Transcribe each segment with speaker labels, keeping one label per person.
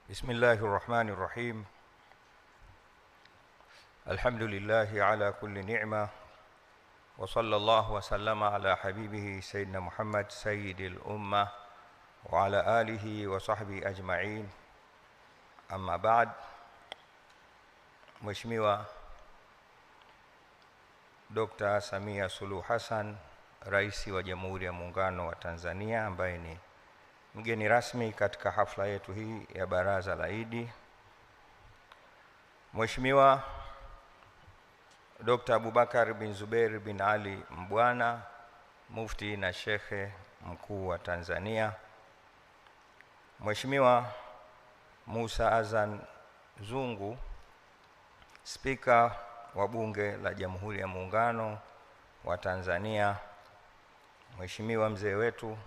Speaker 1: Bismillahir Rahmanir Rahim. Alhamdulillahi ala kulli ni'ma wa sallallahu wa sallama ala habibihi sayyidina Muhammad sayyidil ummah wa ala alihi wa sahbihi ajma'in. Amma ba'd. Mheshimiwa Dr. Samia Suluhu Hassan, Rais wa Jamhuri ya Muungano wa Tanzania, ambaye ni mgeni rasmi katika hafla yetu hii ya Baraza la Idi. Mheshimiwa Dr. Abubakar bin Zubair bin Ali Mbwana, Mufti na Shekhe Mkuu wa Tanzania. Mheshimiwa Musa Azan Zungu, Spika wa Bunge la Jamhuri ya Muungano wa Tanzania. Mheshimiwa mzee wetu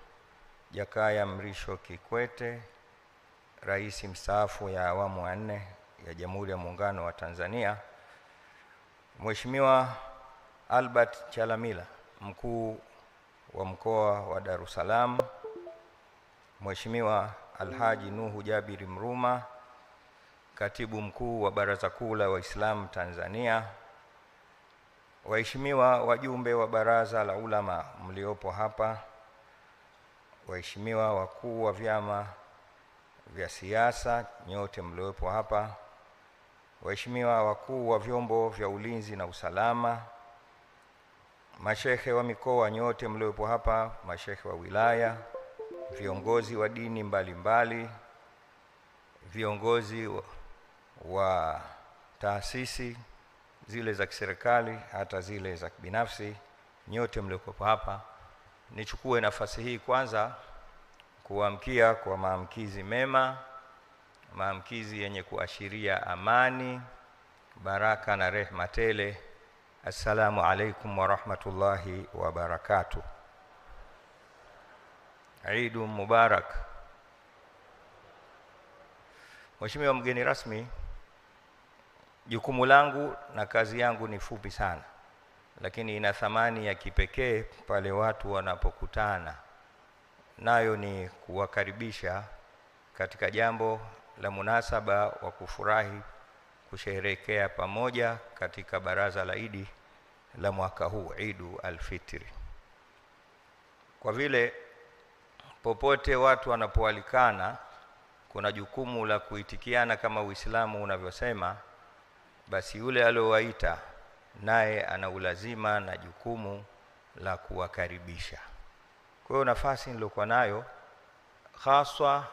Speaker 1: Jakaya Mrisho Kikwete, Rais mstaafu ya awamu ya 4 ya Jamhuri ya Muungano wa Tanzania. Mheshimiwa Albert Chalamila, Mkuu wa Mkoa wa Dar es Salaam. Mheshimiwa Alhaji Nuhu Jabiri Mruma, Katibu Mkuu wa Baraza Kuu la Waislamu Tanzania. Waheshimiwa wajumbe wa Baraza la Ulama mliopo hapa, waheshimiwa wakuu wa vyama vya siasa nyote mliopo hapa, waheshimiwa wakuu wa vyombo vya ulinzi na usalama, mashehe wa mikoa nyote mliopo hapa, mashehe wa wilaya, viongozi wa dini mbalimbali, viongozi wa taasisi zile za kiserikali hata zile za kibinafsi, nyote mliopo hapa. Nichukue nafasi hii kwanza kuamkia kwa maamkizi mema, maamkizi yenye kuashiria amani, baraka na rehema tele. Assalamu alaikum wa rahmatullahi wa barakatuh. Eidul Mubarak. Mheshimiwa mgeni rasmi, jukumu langu na kazi yangu ni fupi sana, lakini ina thamani ya kipekee pale watu wanapokutana. Nayo ni kuwakaribisha katika jambo la munasaba wa kufurahi kusherehekea pamoja katika Baraza la Idi la mwaka huu, Idul al-Fitri. Kwa vile popote watu wanapoalikana kuna jukumu la kuitikiana kama Uislamu unavyosema, basi yule aliowaita naye ana ulazima na jukumu la kuwakaribisha. Kwa hiyo nafasi nilokuwa nayo haswa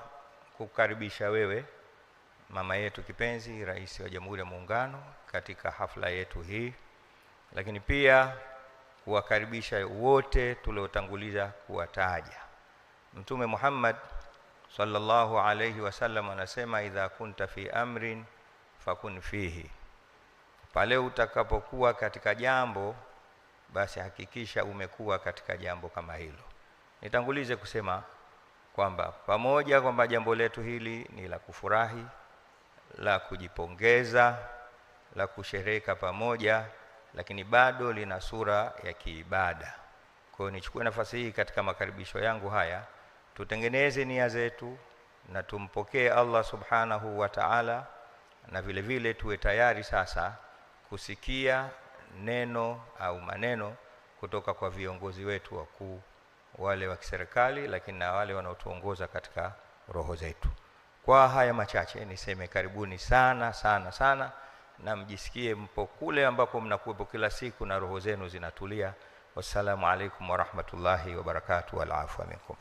Speaker 1: kukaribisha wewe mama yetu kipenzi, Rais wa Jamhuri ya Muungano, katika hafla yetu hii, lakini pia kuwakaribisha wote tuliotanguliza kuwataja. Mtume Muhammad sallallahu alayhi wasallam anasema, idha kunta fi amrin fakun fihi. Pale utakapokuwa katika jambo, basi hakikisha umekuwa katika jambo kama hilo. Nitangulize kusema kwamba pamoja kwamba jambo letu hili ni la kufurahi, la kujipongeza, la kusherehekea pamoja, lakini bado lina sura ya kiibada. Kwa hiyo nichukue nafasi hii katika makaribisho yangu haya, tutengeneze nia zetu na tumpokee Allah subhanahu wa ta'ala, na vile vile tuwe tayari sasa kusikia neno au maneno kutoka kwa viongozi wetu wakuu, wale wa kiserikali, lakini na wale wanaotuongoza katika roho zetu. Kwa haya machache niseme karibuni sana sana sana, na mjisikie mpo kule ambako mnakuwepo kila siku na roho zenu zinatulia. Wassalamu alaikum wa rahmatullahi wa barakatuh, wal afwa minkum.